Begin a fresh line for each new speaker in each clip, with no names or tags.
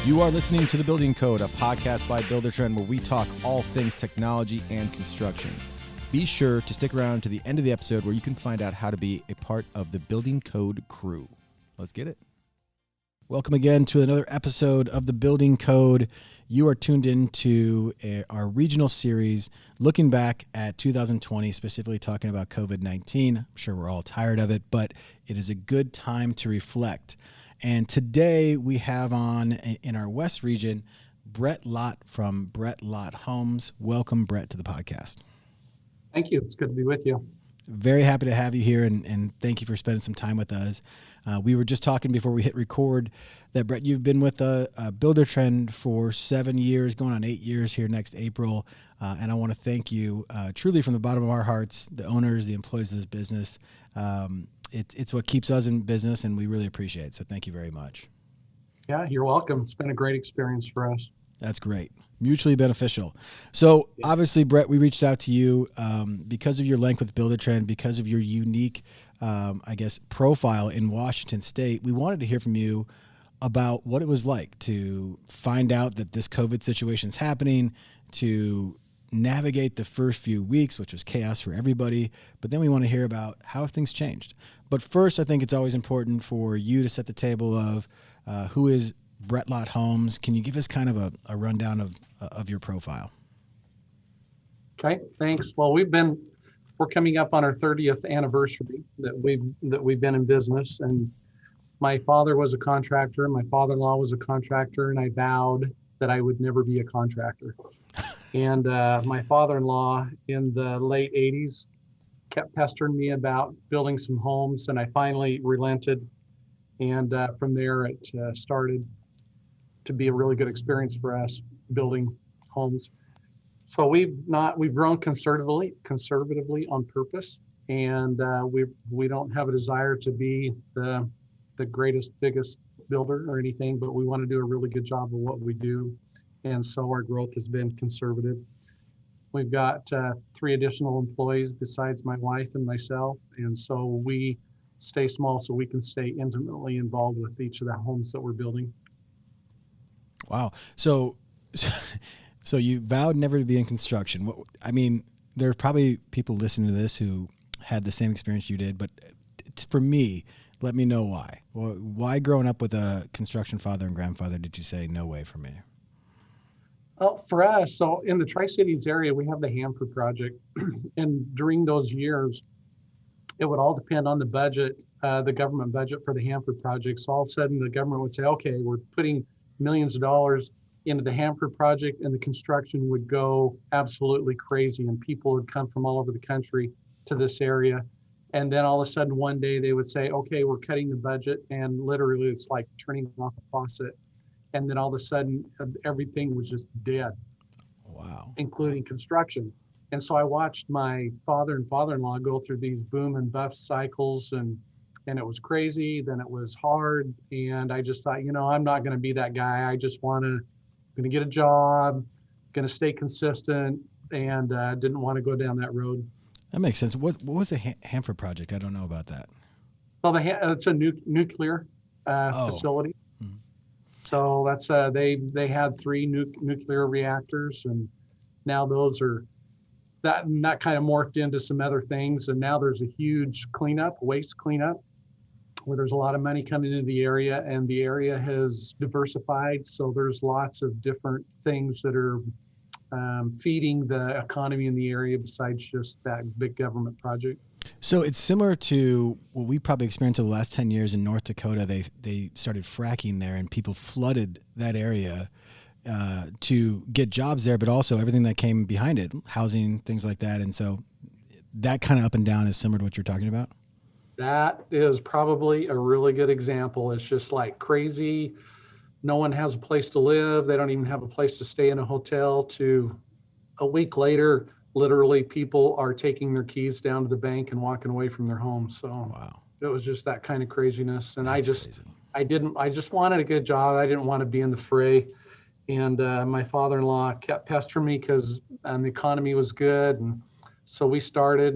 You are listening to The Building Code, a podcast by Buildertrend where we talk all things technology and construction. Be sure to stick around to the end of the episode where you can find out how to be a part of the Building Code crew. Let's get it. Welcome again to another episode of The Building Code. You are tuned into our regional series looking back at 2020, specifically talking about COVID-19. I'm sure we're all tired of it, but it is a good time to reflect. And today we have on in our West region, Lott from Lott Homes. Welcome, Brett, to the podcast.
Thank you. It's good to be with you.
Very happy to have you here, and thank you for spending some time with us. We were just talking before we hit record that, Brett, you've been with Buildertrend for 7 years, going on 8 years here next April. And I want to thank you truly from the bottom of our hearts, the owners, the employees of this business. It's what keeps us in business, and we really appreciate it. So thank you very much.
Yeah, you're welcome. It's been a great experience for us.
That's great. Mutually beneficial. So obviously, Brett, we reached out to you because of your link with Buildertrend, because of your unique, profile in Washington State. We wanted to hear from you about what it was like to find out that this COVID situation is happening, to navigate the first few weeks, which was chaos for everybody. But then we want to hear about how have things changed. But first, I think it's always important for you to set the table of who is Lott Homes. Can you give us kind of a rundown of your profile?
Okay, thanks. Well, we're coming up on our 30th anniversary that we've been in business, and my father was a contractor, my father-in-law was a contractor, and I vowed that I would never be a contractor. And my father-in-law in the late 80s kept pestering me about building some homes, and I finally relented. And from there, it started to be a really good experience for us building homes. So we've grown conservatively on purpose, and we don't have a desire to be the greatest, biggest builder or anything, but we want to do a really good job of what we do. And so our growth has been conservative. We've got 3 additional employees besides my wife and myself. And so we stay small so we can stay intimately involved with each of the homes that we're building.
Wow. So you vowed never to be in construction. There are probably people listening to this who had the same experience you did, but for me, let me know why. Why growing up with a construction father and grandfather did you say no way for me?
Well, for us, so in the Tri-Cities area, we have the Hanford project. And during those years, it would all depend on the budget, the government budget for the Hanford project. So all of a sudden the government would say, okay, we're putting millions of dollars into the Hanford project, and the construction would go absolutely crazy. And people would come from all over the country to this area. And then all of a sudden one day they would say, okay, we're cutting the budget. And literally it's like turning off a faucet. And then all of a sudden, everything was just dead.
Wow.
Including construction. And so I watched my father and father-in-law go through these boom and bust cycles, and it was crazy. Then it was hard. And I just thought, I'm not going to be that guy. I just going to get a job, going to stay consistent, and didn't want to go down that road.
That makes sense. What was the Hanford project? I don't know about that.
Well, it's a nuclear facility. So that's they had 3 nuclear reactors, and now those are that kind of morphed into some other things. And now there's a huge waste cleanup, where there's a lot of money coming into the area, and the area has diversified. So there's lots of different things that are feeding the economy in the area besides just that big government project.
So it's similar to what we probably experienced in the last 10 years in North Dakota. They started fracking there, and people flooded that area to get jobs there, but also everything that came behind it, housing, things like that. And so that kind of up and down is similar to what you're talking about?
That is probably a really good example. It's just like crazy. No one has a place to live. They don't even have a place to stay in a hotel. To a week later, literally people are taking their keys down to the bank and walking away from their homes. So wow. It was just that kind of craziness. And I just wanted a good job. I didn't want to be in the fray. And my father-in-law kept pestering me because the economy was good. And so we started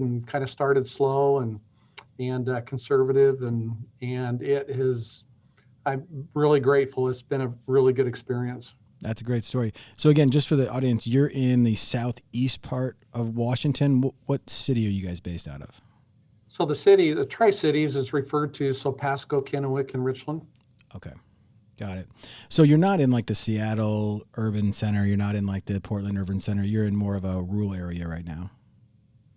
slow and conservative. And it has I'm really grateful. It's been a really good experience.
That's a great story. So again, just for the audience, you're in the southeast part of Washington. What city are you guys based out of?
So the Tri-Cities is referred to Sebastopol, Kennewick, and Richland.
Okay. Got it. So you're not in like the Seattle urban center. You're not in like the Portland urban center. You're in more of a rural area right now.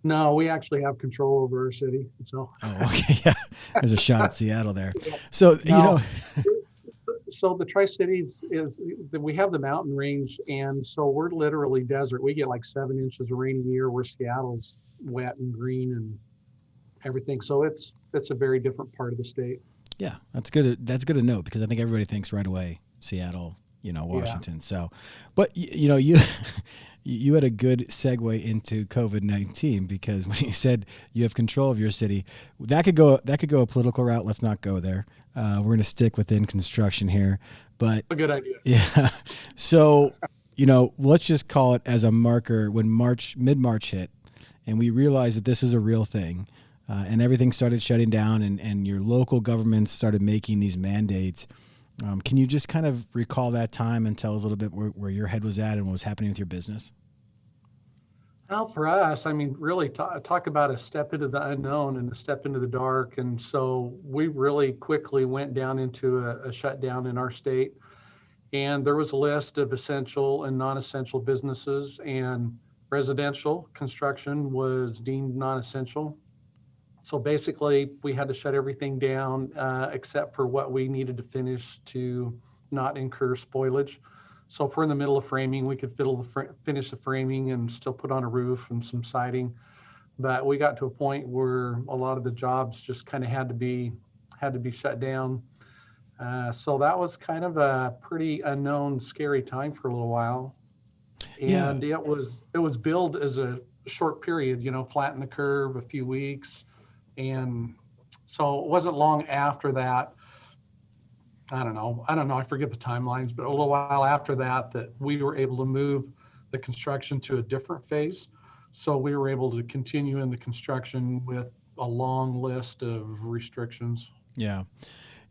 No, we actually have control over our city. So,
Oh, okay. Yeah. There's a shot at Seattle there. So,
no, so the Tri-Cities is that we have the mountain range. And so we're literally desert. We get like 7 inches of rain a year where Seattle's wet and green and everything. So it's a very different part of the state.
yeah, that's good. That's good to know because I think everybody thinks right away, Seattle, Washington.
Yeah.
So, but you you had a good segue into COVID-19 because when you said you have control of your city, that could go a political route. Let's not go there. We're going to stick within construction here, but
A good idea.
yeah. So, let's just call it as a marker when mid-March hit and we realized that this is a real thing and everything started shutting down and your local governments started making these mandates. Can you just kind of recall that time and tell us a little bit where your head was at and what was happening with your business?
Well, for us, I mean, really talk about a step into the unknown and a step into the dark. And so we really quickly went down into a shutdown in our state. And there was a list of essential and non-essential businesses, and residential construction was deemed non-essential. So basically, we had to shut everything down except for what we needed to finish to not incur spoilage. So if we're in the middle of framing, we could finish the framing and still put on a roof and some siding. But we got to a point where a lot of the jobs just kind of had to be shut down. So that was kind of a pretty unknown, scary time for a little while. And
Yeah.
it was billed as a short period, flatten the curve, a few weeks. And so it wasn't long after that. I don't know. I forget the timelines, but a little while after that we were able to move the construction to a different phase. So we were able to continue in the construction with a long list of restrictions.
Yeah.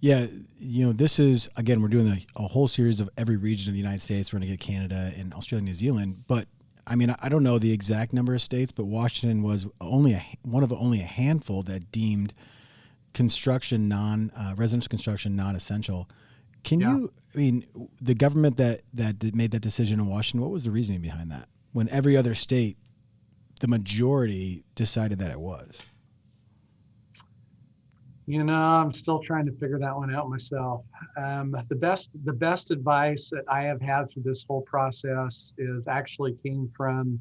Yeah. This is, again, we're doing a whole series of every region of the United States. We're going to get Canada and Australia, New Zealand. But I mean, I don't know the exact number of states, but Washington was one of only a handful that deemed construction residential construction non-essential. Can
Yeah.
I mean, the government that made that decision in Washington, what was the reasoning behind that? When every other state, the majority decided that it was.
I'm still trying to figure that one out myself. The best advice that I have had through this whole process is actually came from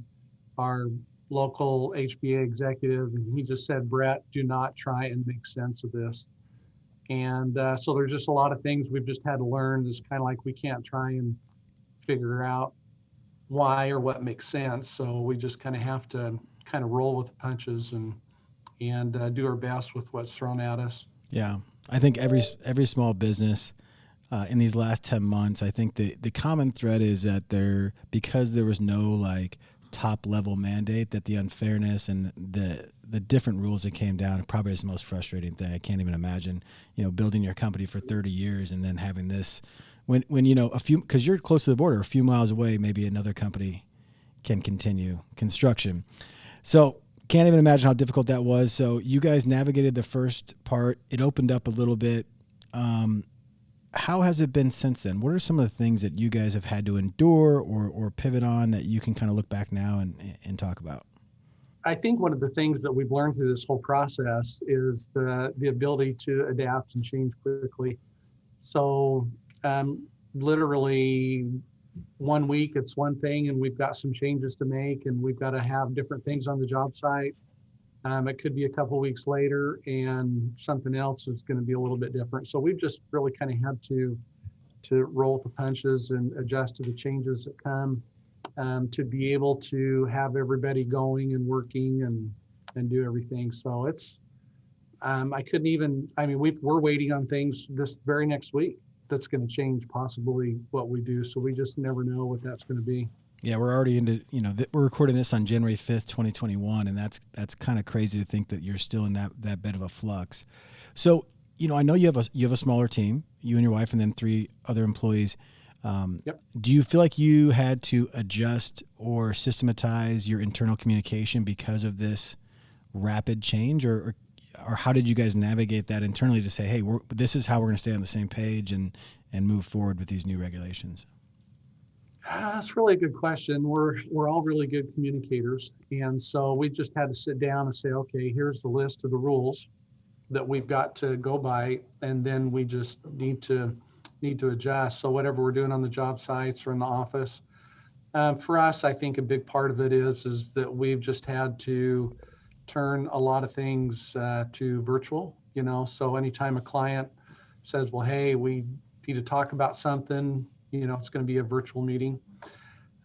our local HBA executive, and he just said, "Brett, do not try and make sense of this." And so there's just a lot of things we've just had to learn. It's kind of like we can't try and figure out why or what makes sense. So we just kind of have to kind of roll with the punches and do our best with what's thrown at us.
Yeah, I think every small business in these last 10 months, I think the common thread is that because there was no like top level mandate, that the unfairness and the different rules that came down probably is the most frustrating thing. I can't even imagine, building your company for 30 years and then having this when because you're close to the border, a few miles away, maybe another company can continue construction. So can't even imagine how difficult that was. So you guys navigated the first part. It opened up a little bit. How has it been since then? What are some of the things that you guys have had to endure or pivot on that you can kind of look back now and talk about?
I think one of the things that we've learned through this whole process is the ability to adapt and change quickly. So literally 1 week it's one thing and we've got some changes to make and we've got to have different things on the job site. It could be a couple weeks later and something else is going to be a little bit different. So we've just really kind of had to roll with the punches and adjust to the changes that come, to be able to have everybody going and working and do everything. So it's, we're waiting on things this very next week that's going to change possibly what we do. So we just never know what that's going to be.
Yeah, we're already into, we're recording this on January 5th, 2021, and that's kind of crazy to think that you're still in that bit of a flux. So I know you have a smaller team, you and your wife, and then 3 other employees.
Yep.
Do you feel like you had to adjust or systematize your internal communication because of this rapid change, or how did you guys navigate that internally to say, hey, this is how we're going to stay on the same page and move forward with these new regulations?
That's really a good question. We're all really good communicators, and so we just had to sit down and say, okay, here's the list of the rules that we've got to go by, and then we just need to adjust. So whatever we're doing on the job sites or in the office, for us, I think a big part of it is that we've just had to turn a lot of things to virtual. So anytime a client says, well, hey, we need to talk about something, it's going to be a virtual meeting.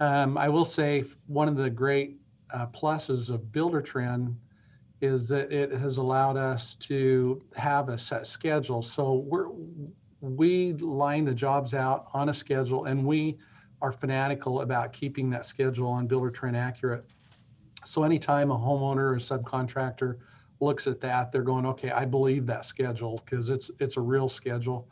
I will say one of the great pluses of Buildertrend is that it has allowed us to have a set schedule. So we line the jobs out on a schedule, and we are fanatical about keeping that schedule on Buildertrend accurate. So anytime a homeowner or subcontractor looks at that, they're going, okay, I believe that schedule because it's a real schedule.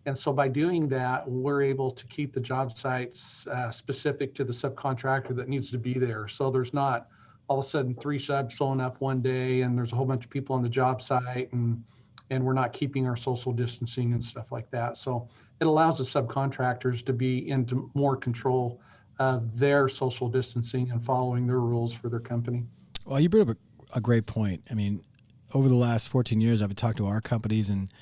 And so by doing that, we're able to keep the job sites specific to the subcontractor that needs to be there. So there's not all of a sudden 3 subs showing up one day and there's a whole bunch of people on the job site and we're not keeping our social distancing and stuff like that. So it allows the subcontractors to be into more control of their social distancing and following their rules for their company.
Well, you brought up a great point. I mean, over the last 14 years, I've talked to our companies, and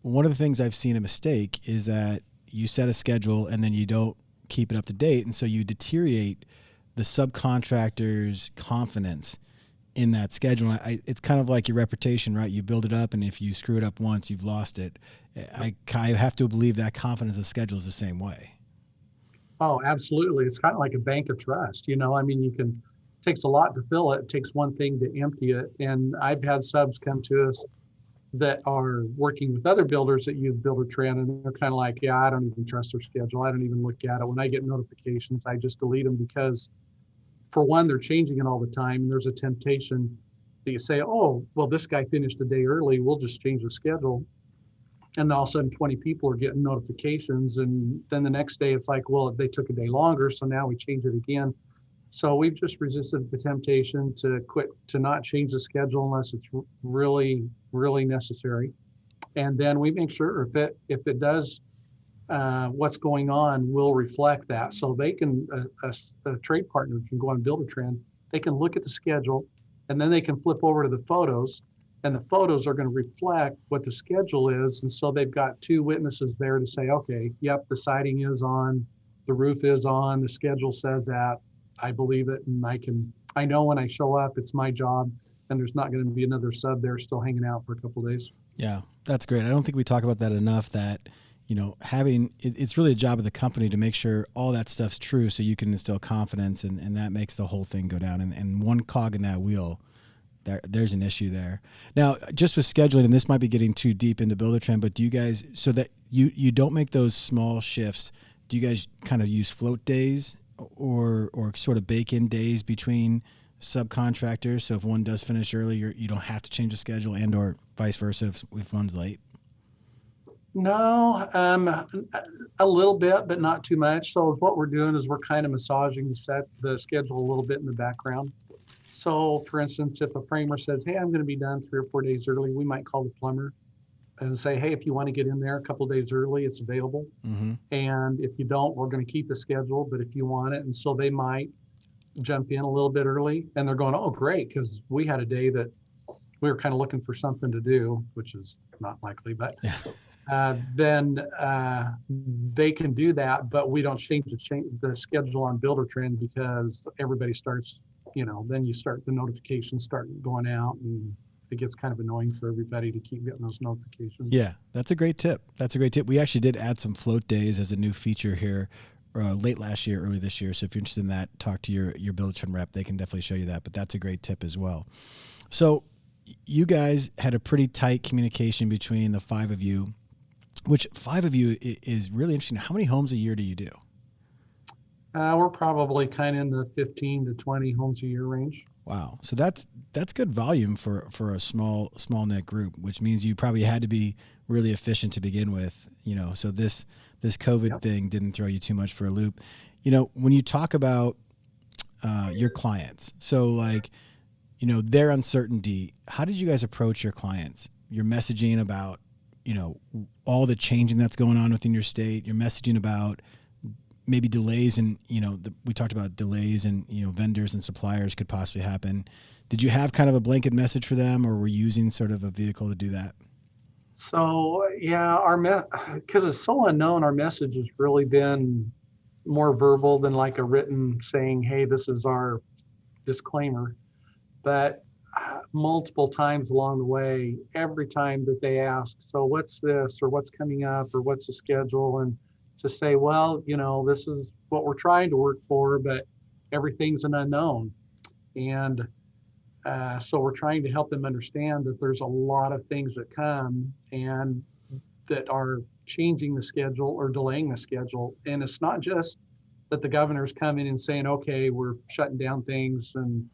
one of the things I've seen a mistake is that you set a schedule and then you don't keep it up to date, and so you deteriorate the subcontractor's confidence in that schedule. It's kind of like your reputation, right? You build it up, and if you screw it up once, you've lost it. I have to believe that confidence of the schedule is the same way.
Oh, absolutely. It's kind of like a bank of trust. It takes a lot to fill it. It takes one thing to empty it. And I've had subs come to us that are working with other builders that use Buildertrend, and they're kind of like, yeah, I don't even trust their schedule. I don't even look at it. When I get notifications, I just delete them because, for one, they're changing it all the time. There's a temptation that you say, oh, well, this guy finished a day early. We'll just change the schedule. And all of a sudden 20 people are getting notifications. And then the next day it's like, well, they took a day longer, so now we change it again. So we've just resisted the temptation to not change the schedule unless it's really, really necessary. And then we make sure if it does, what's going on will reflect that. So they can, a trade partner can go on Buildertrend, they can look at the schedule, and then they can flip over to the photos, and the photos are going to reflect what the schedule is. And so they've got 2 witnesses there to say, okay, yep, the siding is on, the roof is on, the schedule says that, I believe it, and I know when I show up, it's my job, and there's not going to be another sub there still hanging out for a couple of days.
Yeah, that's great. I don't think we talk about that enough, that it's really a job of the company to make sure all that stuff's true so you can instill confidence, and that makes the whole thing go down. And one cog in that wheel, there's an issue there. Now, just with scheduling, and this might be getting too deep into Buildertrend, but do you guys, so that you don't make those small shifts, do you guys kind of use float days or sort of bake in days between subcontractors? So if one does finish early, you don't have to change the schedule, and or vice versa if one's late?
No, a little bit, but not too much. So what we're doing is we're kind of massaging the schedule a little bit in the background. So for instance, if a framer says, hey, I'm going to be done 3 or 4 days early, we might call the plumber and say, hey, if you want to get in there a couple of days early, it's available.
Mm-hmm.
And if you don't, we're going to keep the schedule, but if you want it. And so they might jump in a little bit early, and they're going, oh, great, because we had a day that we were kind of looking for something to do, which is not likely, but then they can do that, but we don't change the schedule on Buildertrend because everybody starts, then the notifications start going out, and it gets kind of annoying for everybody to keep getting those notifications.
Yeah, that's a great tip. We actually did add some float days as a new feature here late last year, early this year. So if you're interested in that, talk to your Buildertrend rep. They can definitely show you that, but that's a great tip as well. So you guys had a pretty tight communication between the 5 of you, which 5 of you is really interesting. How many homes a year do you do?
We're probably kind of in the 15 to 20 homes a year range.
Wow. So that's good volume for a small net group, which means you probably had to be really efficient to begin with, so this COVID
Yep.
thing didn't throw you too much for a loop. When you talk about your clients, so like, their uncertainty, how did you guys approach your clients? Your messaging about, all the changing that's going on within your state, your messaging about maybe delays and, we talked about delays and, vendors and suppliers could possibly happen. Did you have kind of a blanket message for them, or were you using sort of a vehicle to do that?
So yeah, because it's so unknown, our message has really been more verbal than like a written saying, hey, this is our disclaimer. But multiple times along the way, every time that they ask, so what's this, or what's coming up, or what's the schedule, and to say, well, this is what we're trying to work for, but everything's an unknown. And so we're trying to help them understand that there's a lot of things that come and that are changing the schedule or delaying the schedule. And it's not just that the governor's coming and saying, okay, we're shutting down things. And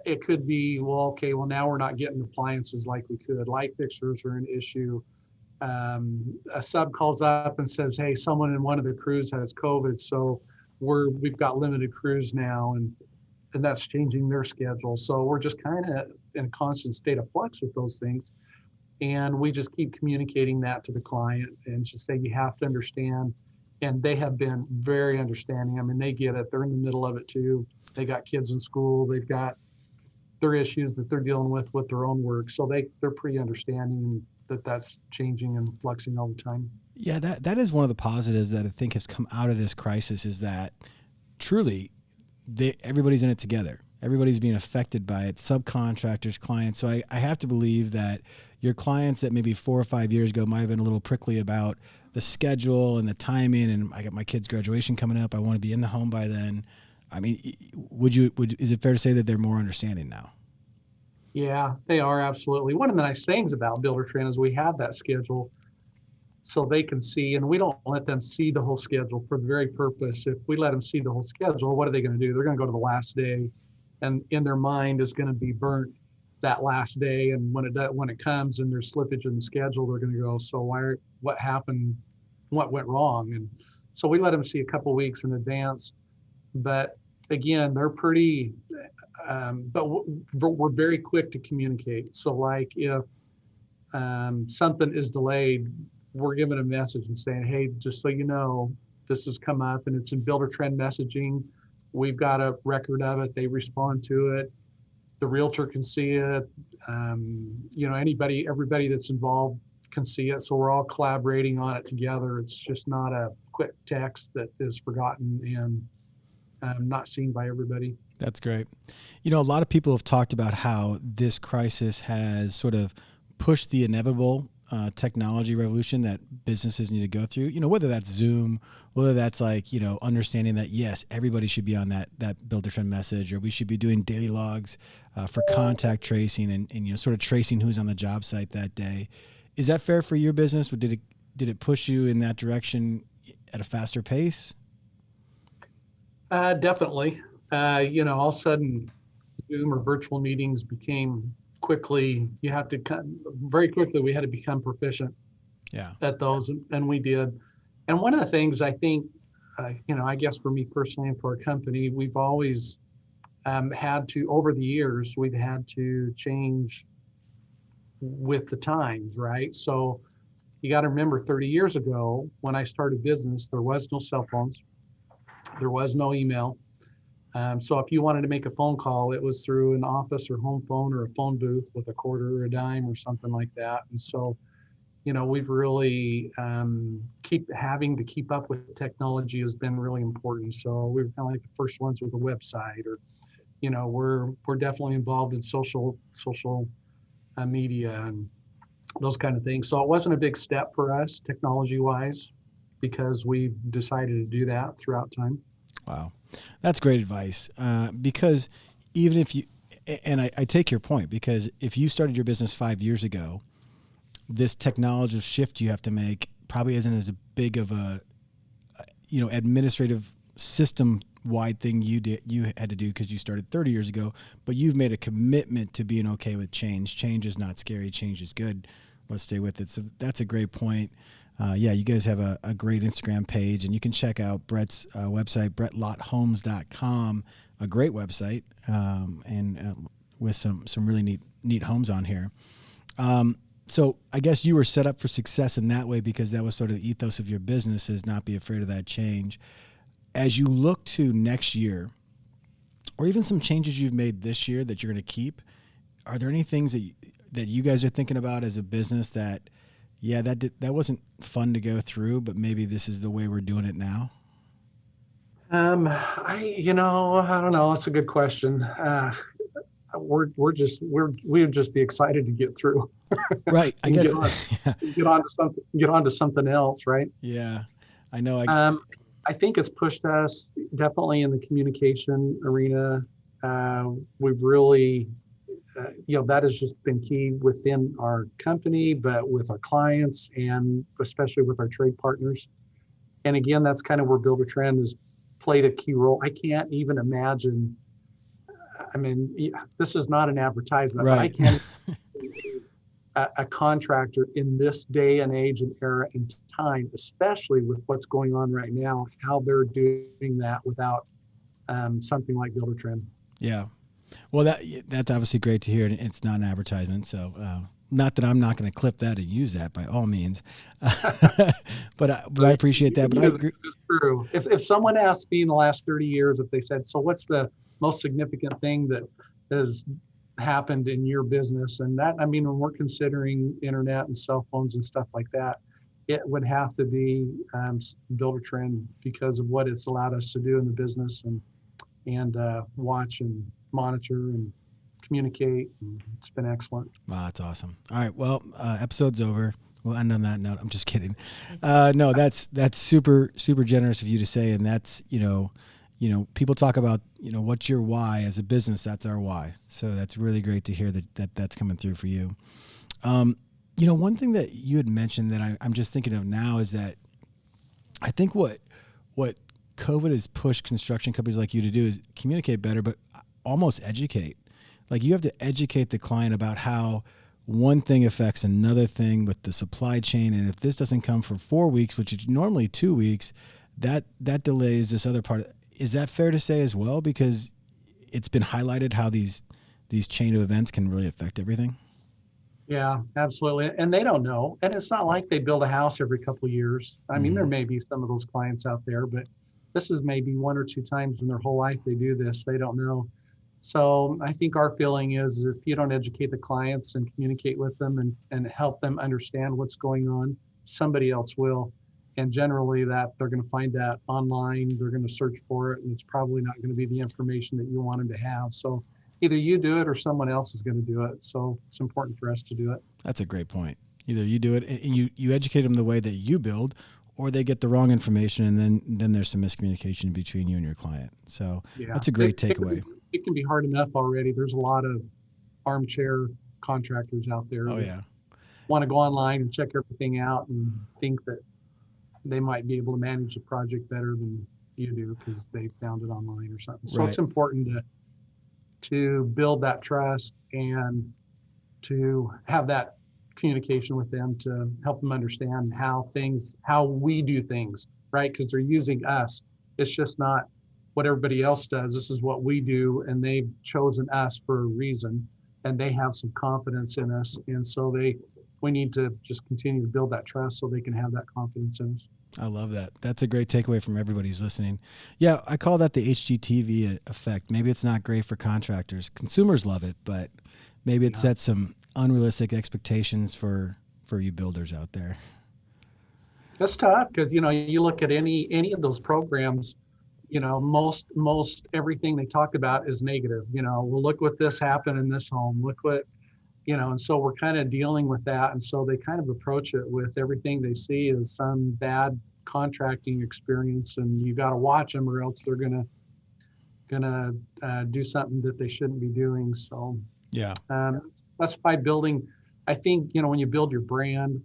it could be, well, okay, well, now we're not getting appliances like we could. Light fixtures are an issue. A sub calls up and says, hey, someone in one of the crews has COVID, so we've got limited crews now, and that's changing their schedule. So we're just kind of in a constant state of flux with those things. And we just keep communicating that to the client and just say, you have to understand. And they have been very understanding. I mean, they get it. They're in the middle of it too. They got kids in school. They've got their issues that they're dealing with their own work. So they're pretty understanding that that's changing and fluxing all the time.
Yeah, that is one of the positives that I think has come out of this crisis, is that truly everybody's in it together. Everybody's being affected by it, subcontractors, clients. So I have to believe that your clients that maybe 4 or 5 years ago might have been a little prickly about the schedule and the timing, and I got my kid's graduation coming up, I want to be in the home by then. I mean, is it fair to say that they're more understanding now?
Yeah, they are, absolutely. One of the nice things about Buildertrend is we have that schedule so they can see, and we don't let them see the whole schedule for the very purpose. If we let them see the whole schedule, what are they going to do? They're going to go to the last day, and in their mind is going to be burnt that last day. And when it comes and there's slippage in the schedule, they're going to go, so what happened? What went wrong? And so we let them see a couple weeks in advance. But again, they're pretty, but we're very quick to communicate. So like if something is delayed, we're giving a message and saying, hey, just so you know, this has come up and it's in Buildertrend messaging. We've got a record of it. They respond to it. The realtor can see it. Everybody that's involved can see it. So we're all collaborating on it together. It's just not a quick text that is forgotten and not seen by everybody.
That's great. A lot of people have talked about how this crisis has sort of pushed the inevitable technology revolution that businesses need to go through, whether that's Zoom, whether that's like, understanding that, yes, everybody should be on that Buildertrend message, or we should be doing daily logs for contact tracing and sort of tracing who's on the job site that day. Is that fair for your business? Or did it push you in that direction at a faster pace?
Definitely. All of a sudden Zoom or virtual meetings became quickly, very quickly, we had to become proficient at those, and we did. And one of the things I think, I guess for me personally and for our company, we've always had to, over the years, we've had to change with the times, right? So you got to remember 30 years ago, when I started business, there was no cell phones, there was no email. So if you wanted to make a phone call, it was through an office or home phone or a phone booth with a quarter or a dime or something like that. And so, we've really keep up with technology has been really important. So we were kind of like the first ones with a website, or, we're definitely involved in social media and those kind of things. So it wasn't a big step for us technology wise, because we decided to do that throughout time.
Wow. That's great advice. Because even if you, and I take your point, because if you started your business 5 years ago, this technology shift you have to make probably isn't as big of a, administrative system wide thing you had to do because you started 30 years ago, but you've made a commitment to being okay with change. Change is not scary. Change is good. Let's stay with it. So that's a great point. You guys have a great Instagram page, and you can check out Brett's website, brettlotthomes.com, a great website, and with some really neat homes on here. So I guess you were set up for success in that way because that was sort of the ethos of your business, is not be afraid of that change. As you look to next year, or even some changes you've made this year that you're going to keep, are there any things that you guys are thinking about as a business that wasn't fun to go through, but maybe this is the way we're doing it now?
I don't know. It's a good question. We'd just be excited to get through.
Right. I guess
get on to something else. Right.
Yeah, I know.
I think it's pushed us definitely in the communication arena. We've really, that has just been key within our company, but with our clients and especially with our trade partners. And again, that's kind of where Buildertrend has played a key role. I can't even imagine. I mean, this is not an advertisement,
right.
But I can't a contractor in this day and age and era and time, especially with what's going on right now, how they're doing that without something like Buildertrend.
Yeah. Well, that's obviously great to hear. And it's not an advertisement. So not that I'm not going to clip that and use that by all means, but I appreciate that. But I agree.
It's true. If someone asked me in the last 30 years, if they said, so what's the most significant thing that has happened in your business? And that, I mean, when we're considering internet and cell phones and stuff like that, it would have to be Buildertrend because of what it's allowed us to do in the business and watch and monitor and communicate. And it's been excellent.
Wow, that's awesome. All right. Well, episode's over. We'll end on that note. I'm just kidding. No, that's super, super generous of you to say. And that's, people talk about, what's your why as a business? That's our why. So that's really great to hear that's coming through for you. One thing that you had mentioned that I'm just thinking of now is that I think what COVID has pushed construction companies like you to do is communicate better, but almost educate. Like you have to educate the client about how one thing affects another thing with the supply chain. And if this doesn't come for 4 weeks, which is normally 2 weeks, that delays this other part. Is that fair to say as well? Because it's been highlighted how these chain of events can really affect everything.
Yeah, absolutely. And they don't know. And it's not like they build a house every couple of years. I mean, there may be some of those clients out there, but this is maybe 1 or 2 times in their whole life they do this. They don't know. So I think our feeling is if you don't educate the clients and communicate with them and help them understand what's going on, somebody else will. And generally that they're going to find that online, they're going to search for it, and it's probably not going to be the information that you want them to have. So either you do it or someone else is going to do it. So it's important for us to do it.
That's a great point. Either you do it and you educate them the way that you build, or they get the wrong information, and then there's some miscommunication between you and your client. So that's a great takeaway.
It can be hard enough already. There's a lot of armchair contractors out there.
Oh, yeah.
Want to go online and check everything out and think that they might be able to manage the project better than you do because they found it online or something. So It's important to build that trust and to have that communication with them to help them understand how we do things, right? Because they're using us. It's just not what everybody else does. This is what we do, and they've chosen us for a reason, and they have some confidence in us. And so we need to just continue to build that trust so they can have that confidence in us.
I love that. That's a great takeaway from everybody who's listening. Yeah, I call that the HGTV effect. Maybe it's not great for contractors. Consumers love it, but maybe it sets some unrealistic expectations for you builders out there.
That's tough because, you look at any of those programs, most everything they talk about is negative. Well, look what this happened in this home. Look what, and so we're kind of dealing with that. And so they kind of approach it with everything they see as some bad contracting experience, and you got to watch them or else they're gonna do something that they shouldn't be doing. So
yeah,
that's by building. I think, when you build your brand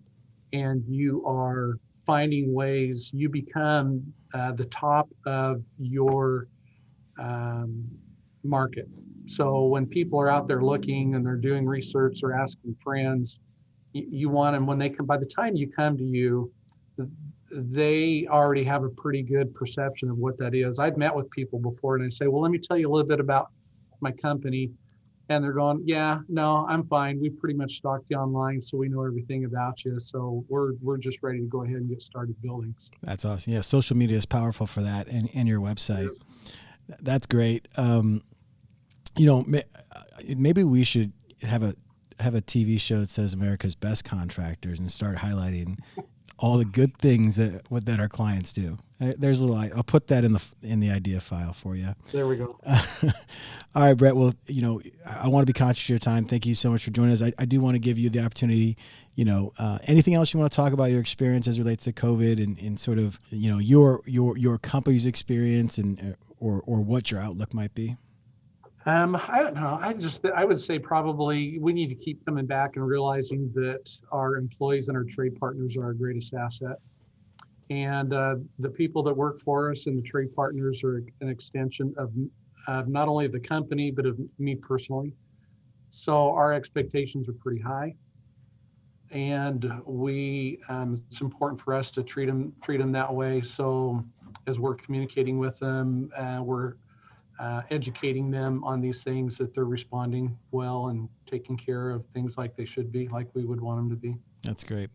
and you are finding ways, you become the top of your market. So when people are out there looking and they're doing research or asking friends, you want them when they come, by the time you come to you, they already have a pretty good perception of what that is. I've met with people before and I say, well, let me tell you a little bit about my company. And they're going, yeah, no, I'm fine. We pretty much stalked you online, so we know everything about you. So we're just ready to go ahead and get started building.
That's awesome. Yeah, social media is powerful for that, and your website. That's great. Maybe we should have a TV show that says America's Best Contractors and start highlighting all the good things that our clients do. There's a little. I'll put that in the idea file for you.
There we go.
All right, Brett. Well, I want to be conscious of your time. Thank you so much for joining us. I do want to give you the opportunity. Anything else you want to talk about your experience as it relates to COVID and sort of your company's experience and or what your outlook might be.
I don't know. I would say probably we need to keep coming back and realizing that our employees and our trade partners are our greatest asset. And the people that work for us and the trade partners are an extension of not only the company, but of me personally. So our expectations are pretty high. And it's important for us to treat them that way. So as we're communicating with them, we're educating them on these things, that they're responding well and taking care of things like they should be, like we would want them to be.
That's great.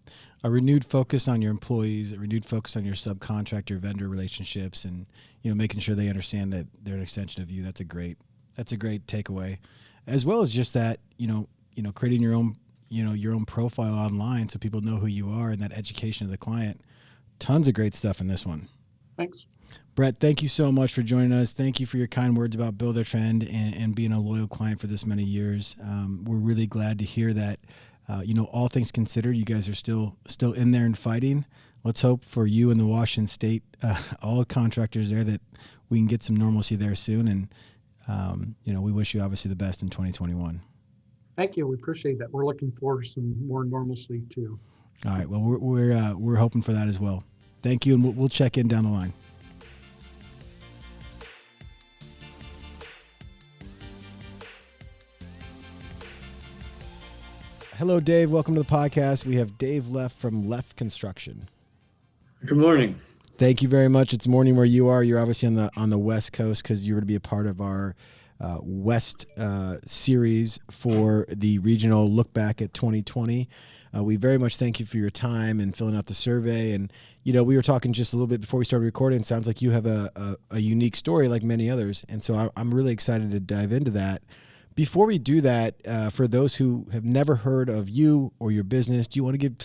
A renewed focus on your employees, a renewed focus on your subcontractor vendor relationships, and making sure they understand that they're an extension of you. That's a great takeaway, as well as just that creating your own profile online so people know who you are, and that education of the client. Tons of great stuff in this one.
Thanks.
Brett, thank you so much for joining us. Thank you for your kind words about Buildertrend and being a loyal client for this many years. We're really glad to hear that, all things considered, you guys are still in there and fighting. Let's hope for you and the Washington State, all contractors there, that we can get some normalcy there soon. And, we wish you obviously the best in 2021.
Thank you. We appreciate that. We're looking forward to some more normalcy too.
All right. Well, we're hoping for that as well. Thank you. And we'll check in down the line. Hello, Dave. Welcome to the podcast. We have Dave Leff from Leff Construction.
Good morning.
Thank you very much. It's morning where you are. You're obviously on the West Coast because you're going to be a part of our West series for the regional look back at 2020. We very much thank you for your time and filling out the survey. And, we were talking just a little bit before we started recording. It sounds like you have a unique story like many others. And so I'm really excited to dive into that. Before we do that, for those who have never heard of you or your business, do you want to give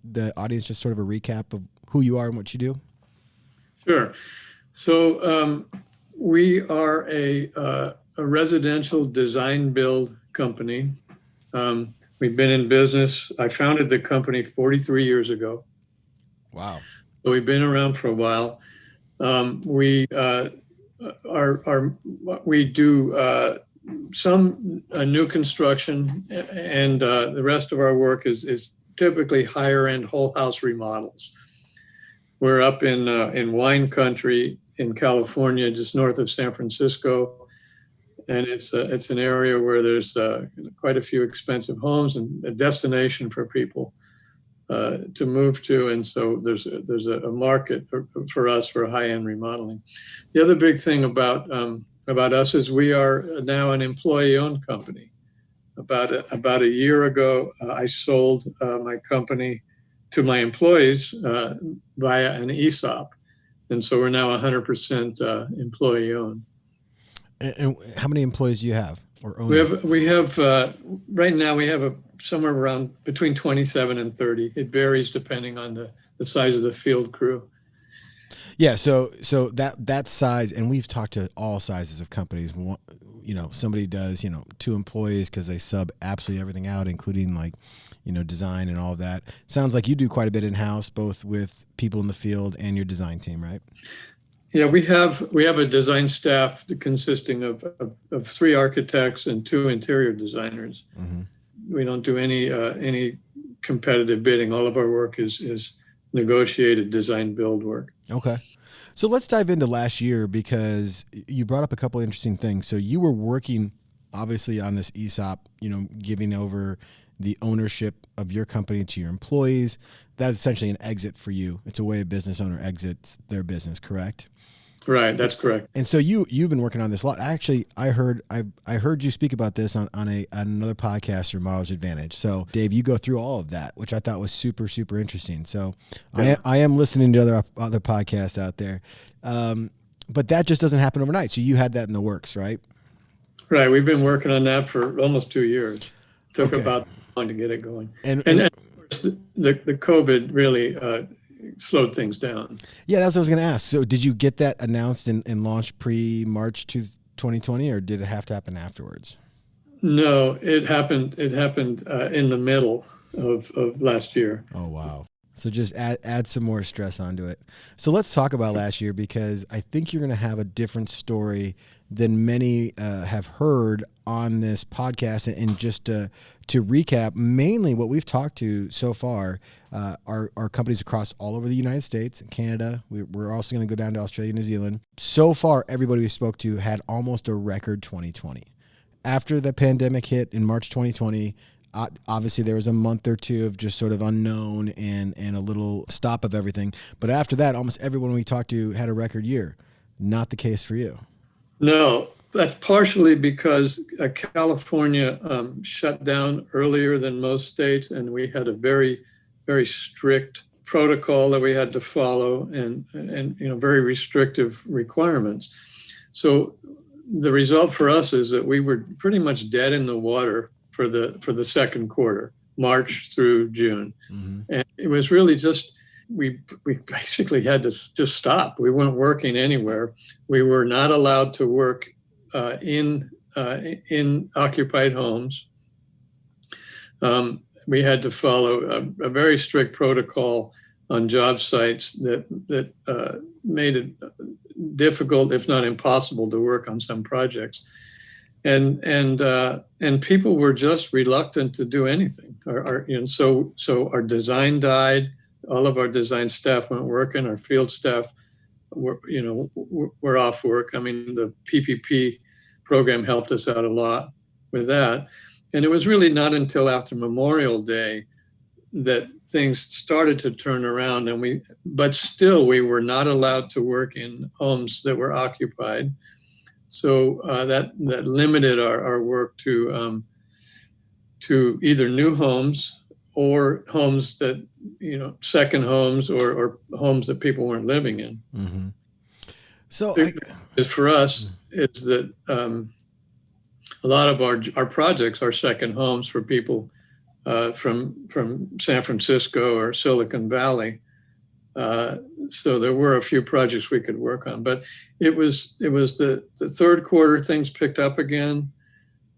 the audience just sort of a recap of who you are and what you do?
Sure. So we are a residential design build company. We've been in business. I founded the company 43 years ago.
Wow.
So we've been around for a while. We do some new construction, and the rest of our work is typically higher end whole house remodels. We're up in wine country in California, just north of San Francisco, and it's an area where there's quite a few expensive homes and a destination for people to move to, and so there's a market for us for high end remodeling. The other big thing about us is we are now an employee-owned company. About a year ago, I sold my company to my employees via an ESOP, and so we're now 100% employee-owned.
And how many employees do you have or own?
We have right now we have somewhere around between 27 and 30. It varies depending on the size of the field crew.
Yeah, so that size, and we've talked to all sizes of companies. Somebody does 2 employees because they sub absolutely everything out, including design and all of that. Sounds like you do quite a bit in house, both with people in the field and your design team, right?
Yeah, we have a design staff consisting of 3 architects and 2 interior designers. Mm-hmm. We don't do any competitive bidding. All of our work is negotiated design build work.
Okay. So let's dive into last year, because you brought up a couple of interesting things. So you were working obviously on this ESOP, giving over the ownership of your company to your employees. That's essentially an exit for you. It's a way a business owner exits their business, correct?
Right, that's correct.
And so you've been working on this a lot. Actually, I heard you speak about this on another podcast, through Models Advantage. So Dave, you go through all of that, which I thought was super, super interesting. So yeah. I am listening to other podcasts out there, but that just doesn't happen overnight. So you had that in the works, right?
Right. We've been working on that for almost 2 years. Took
Okay.
about long to get it going.
And
of course, the COVID really slowed things down.
Yeah, that's what I was going to ask. So did you get that announced and launched pre-March 2020, or did it have to happen afterwards?
No, it happened in the middle of last year.
Oh, wow. So just add some more stress onto it. So let's talk about last year, because I think you're going to have a different story than many have heard on this podcast. And just to recap, mainly what we've talked to so far are companies across all over the United States and Canada. We're also going to go down to Australia, New Zealand. So far, everybody we spoke to had almost a record 2020. After the pandemic hit in March 2020, obviously there was a month or two of just sort of unknown and a little stop of everything. But after that, almost everyone we talked to had a record year. Not the case for you.
No, that's partially because California shut down earlier than most states, and we had a very, very strict protocol that we had to follow, and very restrictive requirements. So the result for us is that we were pretty much dead in the water for the second quarter, March through June. Mm-hmm. And it was really just, we basically had to just stop. We weren't working anywhere. We were not allowed to work in occupied homes. We had to follow a very strict protocol on job sites that made it difficult, if not impossible, to work on some projects. And people were just reluctant to do anything. So our design died. All of our design staff weren't working. Our field staff were off work. I mean, the PPP program helped us out a lot with that. And it was really not until after Memorial Day that things started to turn around, but still we were not allowed to work in homes that were occupied. So that limited our work to either new homes or homes that, second homes or homes that people weren't living in.
Mm-hmm. So
for us, is that a lot of our projects are second homes for people from San Francisco or Silicon Valley. So there were a few projects we could work on, but it was the third quarter, things picked up again.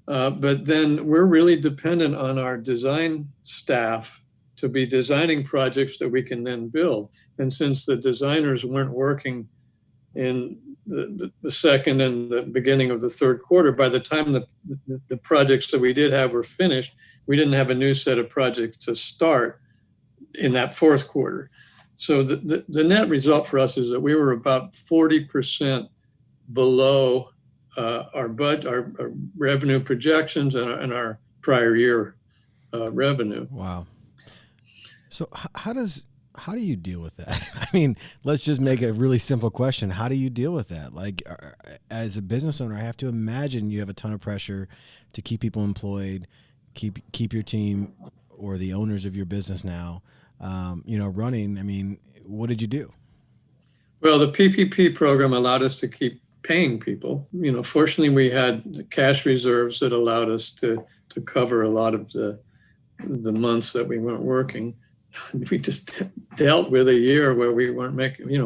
But then we're really dependent on our design staff to be designing projects that we can then build. And since the designers weren't working in the second and the beginning of the third quarter, by the time the projects that we did have were finished, we didn't have a new set of projects to start in that fourth quarter. So the net result for us is that we were about 40% below our revenue projections and our prior year revenue.
Wow. So how do you deal with that? I mean, let's just make a really simple question. How do you deal with that? Like, as a business owner, I have to imagine you have a ton of pressure to keep people employed, keep your team or the owners of your business now, running. I mean, what did you do? Well, the PPP program allowed us to keep paying people. Fortunately, we had cash reserves that allowed us to cover a lot of the months that we weren't working. We just dealt with a year where we weren't making, it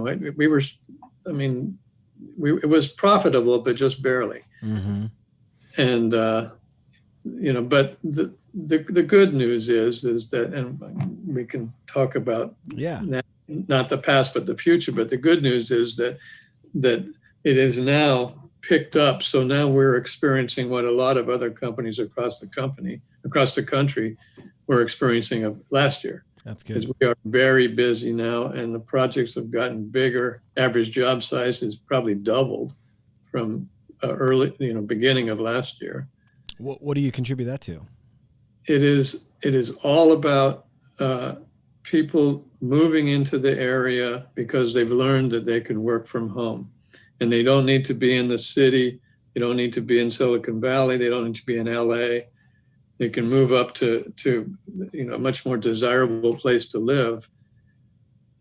was profitable, but just barely. Mm-hmm. And, but the good news is that, and we can talk about not the past, but the future, but the good news is that it is now picked up. So now we're experiencing what a lot of other companies across the country were experiencing of last year. That's
because
good.
we are very busy now, and the projects have gotten bigger. Average job size has probably doubled from beginning of last year.
What do you contribute that to?
It is all about people moving into the area because they've learned that they can work from home, and they don't need to be in the city. They don't need to be in Silicon Valley. They don't need to be in LA. They can move up to a much more desirable place to live,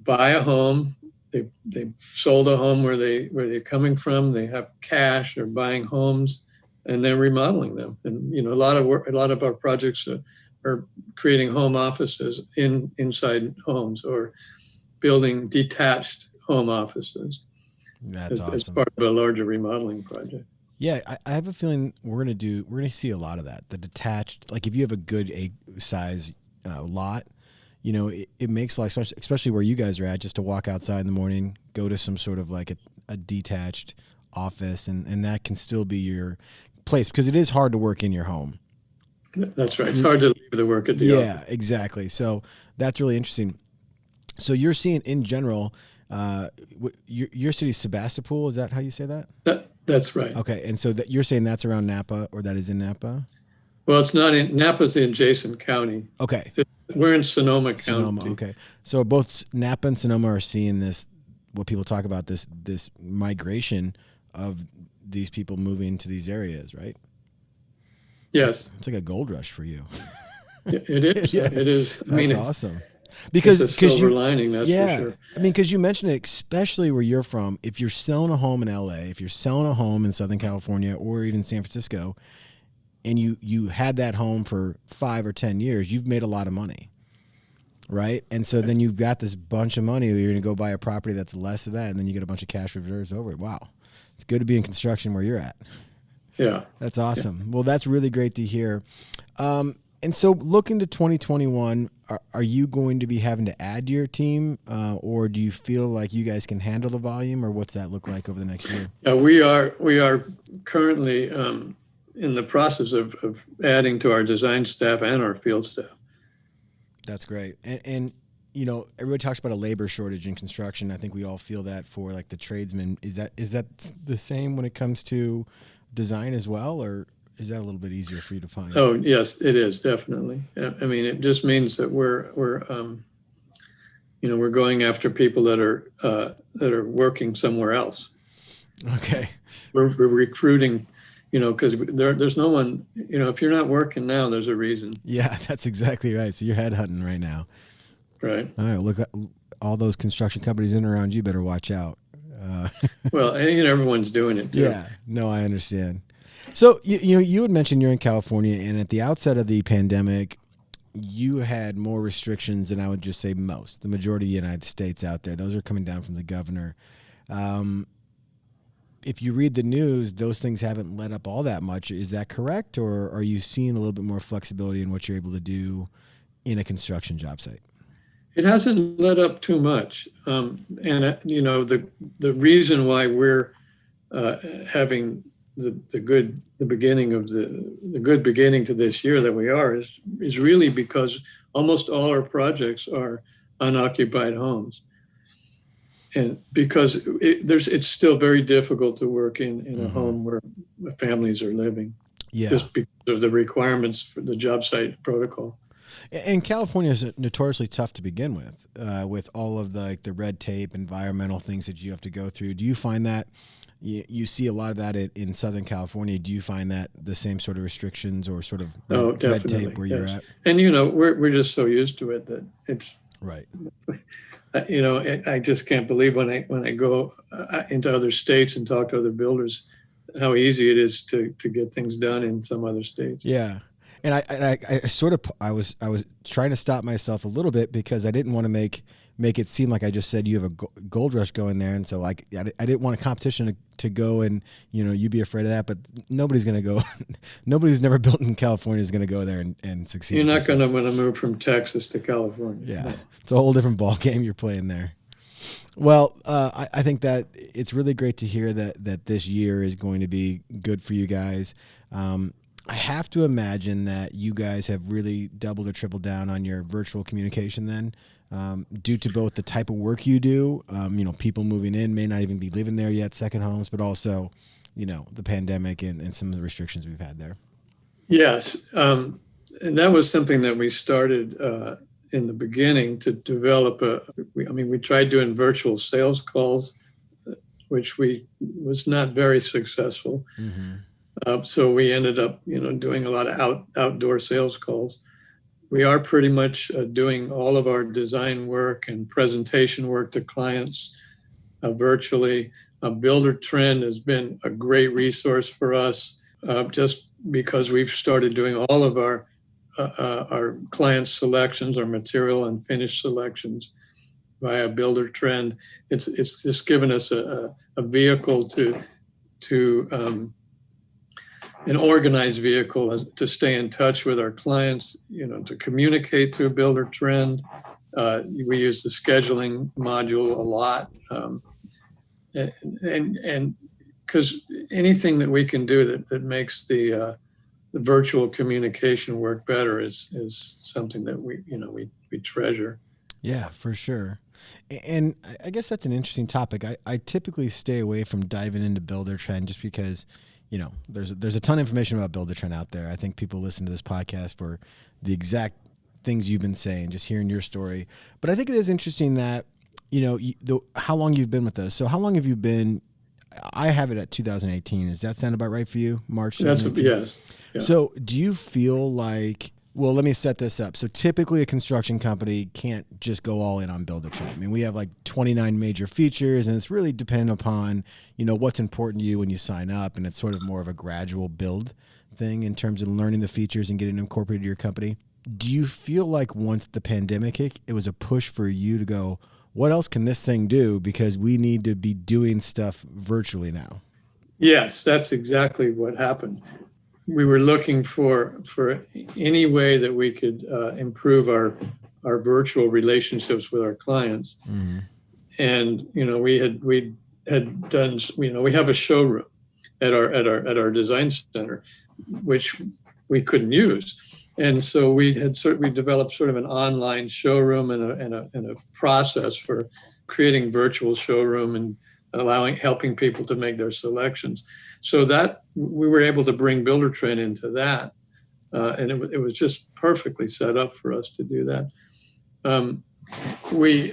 buy a home. They sold a home where they're coming from. They have cash. They're buying homes, and they're remodeling them. And a lot of our projects are creating home offices inside homes, or building detached home offices.
That's awesome.
As part of a larger remodeling project.
Yeah, I have a feeling we're gonna see a lot of that. The detached, like if you have a good size lot, it makes life, especially where you guys are at, just to walk outside in the morning, go to some sort of like a detached office, and that can still be your place, because it is hard to work in your home.
That's right. It's hard to leave the work at the office.
Yeah, exactly. So that's really interesting. So you're seeing in general, your city, Sebastopol, is that how you say that?
That's right.
Okay, and so that you're saying that's around Napa, or that is in Napa?
Well, it's not in Napa's the adjacent county.
Okay.
We're in Sonoma County.
Sonoma, okay. So both Napa and Sonoma are seeing this, what people talk about, this migration of these people moving to these areas, right?
Yes.
It's like a gold rush for you.
It is. Yeah. It is. I mean,
that's awesome. Because
it's a silver lining, that's for sure.
I mean, because you mentioned it, especially where you're from. If you're selling a home in LA, if you're selling a home in Southern California or even San Francisco, and you had that home for 5 or 10 years, you've made a lot of money, right? And so then you've got this bunch of money. You're going to go buy a property that's less of that, and then you get a bunch of cash reserves over it. Wow, it's good to be in construction where you're at.
Yeah,
that's awesome. Yeah. Well, that's really great to hear. And so looking to 2021, are you going to be having to add to your team, or do you feel like you guys can handle the volume, or what's that look like over the next year?
We are currently in the process of adding to our design staff and our field staff.
That's great. And everybody talks about a labor shortage in construction. I think we all feel that for like the tradesmen. Is that the same when it comes to design as well, or is that a little bit easier for you to find?
Oh, yes, it is, definitely. I mean, it just means that we're going after people that are working somewhere else.
Okay.
We're recruiting, because there's no one, if you're not working now, there's a reason.
Yeah, that's exactly right. So you're headhunting right now.
Right.
All right. Look, all those construction companies in and around you better watch out.
Well, everyone's doing it too.
Yeah. No, I understand. So you had mentioned you're in California, and at the outset of the pandemic, you had more restrictions than I would just say most. The majority of the United States out there, those are coming down from the governor. If you read the news, those things haven't let up all that much. Is that correct, or are you seeing a little bit more flexibility in what you're able to do in a construction job site?
It hasn't let up too much, and the reason why we're having the good beginning to this year that we are is really because almost all our projects are unoccupied homes, and because it's still very difficult to work in a home where families are living, just because of the requirements for the job site protocol.
And California is notoriously tough to begin with all of the red tape, environmental things that you have to go through. Do you find that you see a lot of that in Southern California? Do you find that the same sort of restrictions or sort of red tape where you're at?
And we're just so used to it that it's
right.
I just can't believe when I go into other states and talk to other builders how easy it is to get things done in some other states.
Yeah. And I was trying to stop myself a little bit because I didn't want to make it seem like I just said you have a gold rush going there, and so I didn't want a competition to go and you be afraid of that. But nobody's going to go. Nobody who's never built in California is going to go there and succeed.
You're not going to move from Texas to California.
Yeah,
no.
It's a whole different ball game you're playing there. Well, I think that it's really great to hear that this year is going to be good for you guys. I have to imagine that you guys have really doubled or tripled down on your virtual communication then, due to both the type of work you do, people moving in may not even be living there yet, second homes, but also, the pandemic and some of the restrictions we've had there.
Yes. And that was something that we started in the beginning to develop we tried doing virtual sales calls, which was not very successful.
Mm-hmm.
So we ended up, doing a lot of outdoor sales calls. We are pretty much doing all of our design work and presentation work to clients virtually. Buildertrend has been a great resource for us, just because we've started doing all of our client selections, our material and finish selections via Buildertrend. It's just given us a vehicle to an organized vehicle to stay in touch with our clients, to communicate through Buildertrend. We use the scheduling module a lot. And because anything that we can do that makes the virtual communication work better is something that we treasure.
Yeah, for sure. And I guess that's an interesting topic. I typically stay away from diving into Buildertrend just because, there's a ton of information about Buildertrend out there. I think people listen to this podcast for the exact things you've been saying, just hearing your story. But I think it is interesting that, how long you've been with us. So how long have you been? I have it at 2018. Does that sound about right for you? March 2018?
Yes. Yeah.
So do you feel like, well, let me set this up. So typically a construction company can't just go all in on Buildertrend. I mean, we have like 29 major features, and it's really dependent upon, what's important to you when you sign up. And it's sort of more of a gradual build thing in terms of learning the features and getting incorporated to your company. Do you feel like once the pandemic hit, it was a push for you to go, what else can this thing do? Because we need to be doing stuff virtually now.
Yes, that's exactly what happened. We were looking for any way that we could improve our virtual relationships with our clients. Mm-hmm. And we had done, we have a showroom at our design center, which we couldn't use. And so we developed sort of an online showroom and a process for creating virtual showroom and helping people to make their selections. So that we were able to bring Buildertrend into that, and it was just perfectly set up for us to do that. We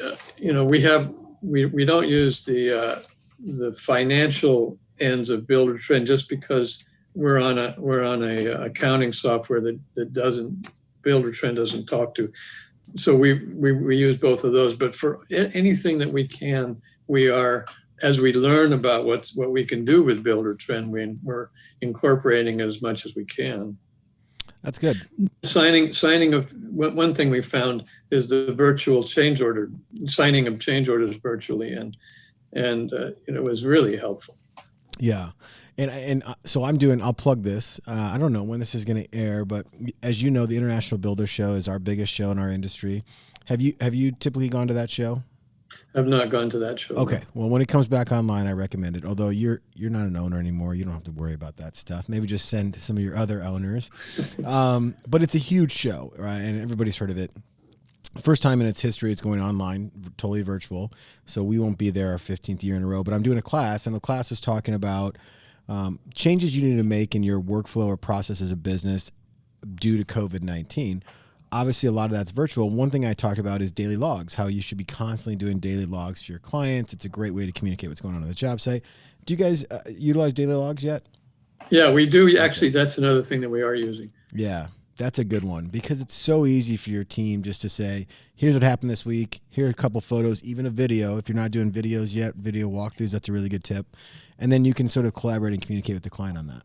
don't use the financial ends of Buildertrend just because we're on a accounting software that Buildertrend doesn't talk to. So we use both of those, but for anything that we can, we are, as we learn about what we can do with Buildertrend, we're incorporating it as much as we can.
That's good.
Signing of one thing we found is the virtual change order, signing of change orders virtually, and it was really helpful.
Yeah. And so I'll plug this. I don't know when this is going to air, but as you know, the International Builder Show is our biggest show in our industry. Have you typically gone to that show?
I've not gone to that show.
Okay. Well, when it comes back online, I recommend it. Although you're not an owner anymore, you don't have to worry about that stuff. Maybe just send some of your other owners. But it's a huge show, right? And everybody's heard of it. First time in its history, it's going online, totally virtual. So we won't be there our 15th year in a row. But I'm doing a class, and the class was talking about changes you need to make in your workflow or process as a business due to COVID-19. Obviously, a lot of that's virtual. One thing I talked about is daily logs, how you should be constantly doing daily logs to your clients. It's a great way to communicate what's going on the job site. Do you guys utilize daily logs yet?
Yeah, we do. Actually, that's another thing that we are using.
Yeah, that's a good one because it's so easy for your team just to say, here's what happened this week. Here are a couple photos, even a video. If you're not doing videos yet, video walkthroughs, that's a really good tip. And then you can sort of collaborate and communicate with the client on that.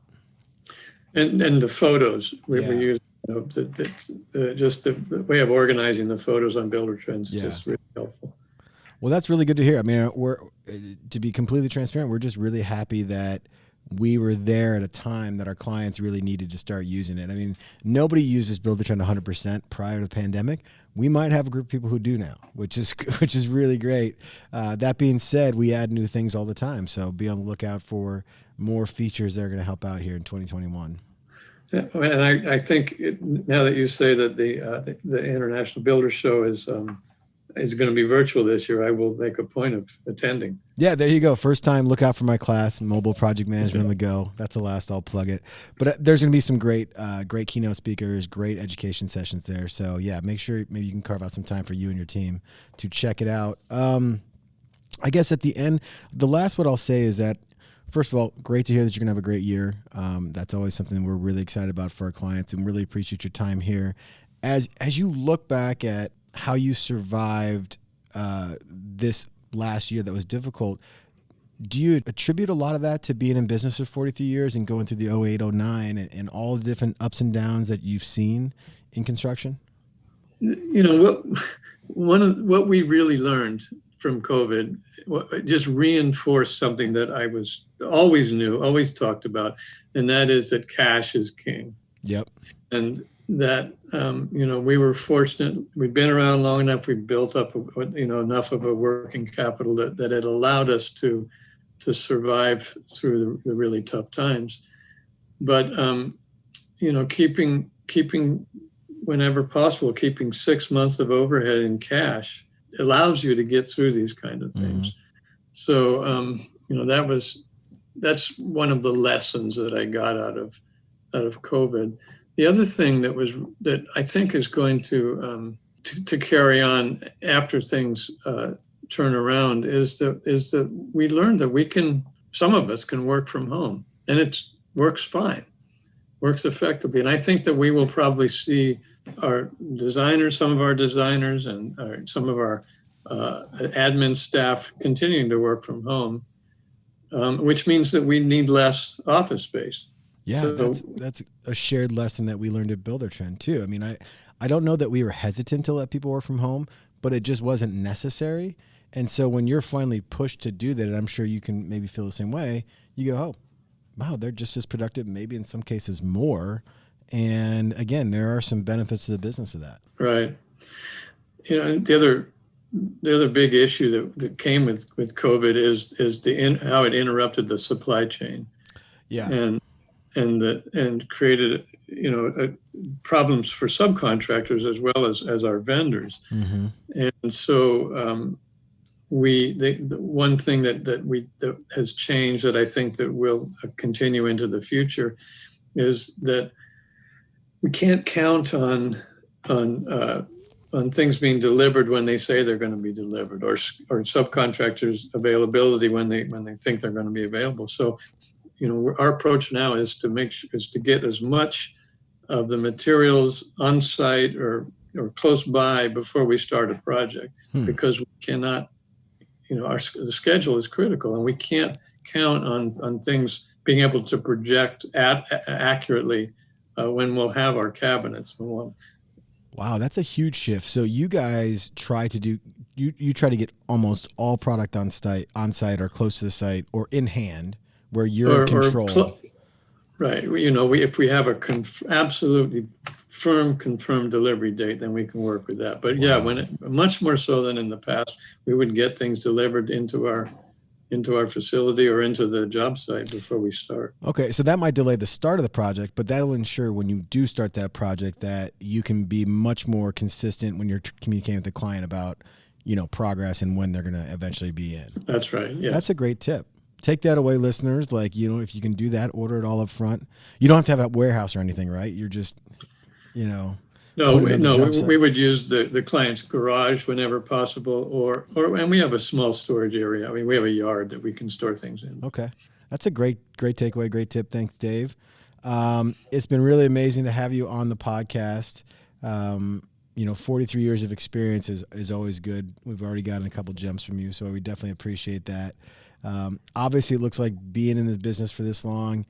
And the photos we use. Just the way of organizing the photos on Buildertrend is just really helpful.
Well, that's really good to hear. I mean, to be completely transparent, we're just really happy that we were there at a time that our clients really needed to start using it. I mean, nobody uses Buildertrend 100% prior to the pandemic. We might have a group of people who do now, which is really great. That being said, we add new things all the time, so be on the lookout for more features that are going to help out here in 2021.
And I think now that you say that the International Builder Show is going to be virtual this year, I will make a point of attending.
Yeah, there you go. First time, look out for my class, Mobile Project Management on the Go. That's the last, I'll plug it. But there's going to be some great keynote speakers, great education sessions there. So yeah, make sure maybe you can carve out some time for you and your team to check it out. I guess at the end, the last what I'll say is that, first of all, great to hear that you're going to have a great year. That's always something we're really excited about for our clients, and really appreciate your time here. As you look back at how you survived this last year that was difficult, do you attribute a lot of that to being in business for 43 years and going through the 08, 09 and all the different ups and downs that you've seen in construction?
What we really learned from COVID just reinforced something that I always talked about, and that is that cash is king.
Yep.
And that, we were fortunate. We've been around long enough. We built up, enough of a working capital that it allowed us to survive through the really tough times. But, keeping whenever possible, keeping 6 months of overhead in cash allows you to get through these kind of things. Mm-hmm. So, that's one of the lessons that I got out of COVID. The other thing that I think is going to carry on after things turn around is that we learned that some of us can work from home, and it works fine, works effectively. And I think that we will probably see some of our designers and some of our admin staff continuing to work from home, which means that we need less office space.
Yeah, so, that's a shared lesson that we learned at Buildertrend too. I mean, I don't know that we were hesitant to let people work from home, but it just wasn't necessary. And so when you're finally pushed to do that, and I'm sure you can maybe feel the same way, you go, oh, wow, they're just as productive, maybe in some cases more. And again, there are some benefits to the business of that.
Right. The other big issue that came with COVID is how it interrupted the supply chain.
Yeah.
And created problems for subcontractors as well as our vendors. Mm-hmm. And so the one thing that has changed that I think that will continue into the future is that we can't count on things being delivered when they say they're going to be delivered, or subcontractors' availability when they think they're going to be available. So, our approach now is to get as much of the materials on site or close by before we start a project, because we cannot, the schedule is critical, and we can't count on things being able to project accurately when we'll have our cabinets.
Wow, that's a huge shift. So you guys try to you try to get almost all product on site or close to the site or in hand, where you're in control.
Right. If we have a absolutely firm confirmed delivery date, then we can work with that. But yeah, much more so than in the past, we would get things delivered into our facility or into the job site before we start.
Okay, so that might delay the start of the project, but that'll ensure when you do start that project that you can be much more consistent when you're communicating with the client about, progress and when they're going to eventually be in.
That's right. Yeah.
That's a great tip. Take that away, listeners. If you can do that, order it all up front. You don't have to have a warehouse or anything, right? You're just,
No, we would use the client's garage whenever possible, and we have a small storage area. I mean, we have a yard that we can store things in.
Okay. That's a great takeaway. Great tip. Thanks, Dave. It's been really amazing to have you on the podcast. 43 years of experience is always good. We've already gotten a couple gems from you, so we definitely appreciate that. Obviously it looks like being in the business for this long,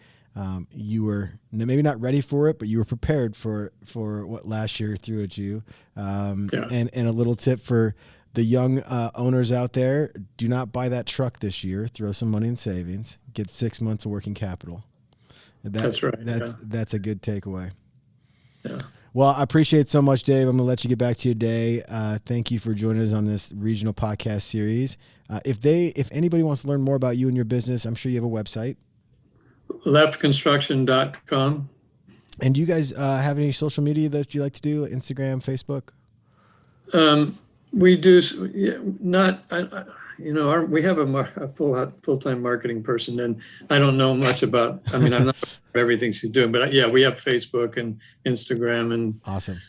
you were maybe not ready for it, but you were prepared for what last year threw at you. And a little tip for the young owners out there: do not buy that truck this year. Throw some money in savings. Get 6 months of working capital.
That's right.
That's a good takeaway.
Yeah.
Well, I appreciate it so much, Dave. I'm going to let you get back to your day. Thank you for joining us on this regional podcast series. If anybody wants to learn more about you and your business, I'm sure you have a website.
Leffconstruction.com.
And do you guys have any social media that you like to do? Instagram, Facebook?
We do not. We have a full-time marketing person, and I don't know much about. I mean, I'm not aware of everything she's doing, but yeah, we have Facebook and Instagram and
Awesome.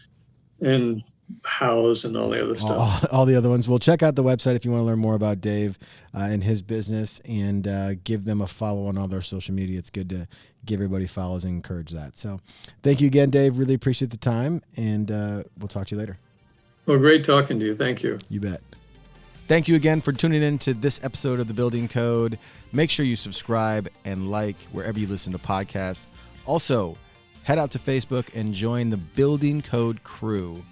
And House and all the other stuff.
All the other ones. Well, check out the website if you want to learn more about Dave and his business, and give them a follow on all their social media. It's good to give everybody follows and encourage that. So thank you again, Dave. Really appreciate the time, and we'll talk to you later.
Well, great talking to you. Thank you.
You bet. Thank you again for tuning in to this episode of The Building Code. Make sure you subscribe and like wherever you listen to podcasts. Also, head out to Facebook and join the Building Code crew.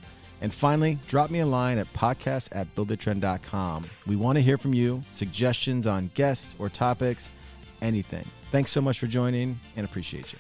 And finally, drop me a line at podcast@buildertrend.com. We want to hear from you, suggestions on guests or topics, anything. Thanks so much for joining, and appreciate you.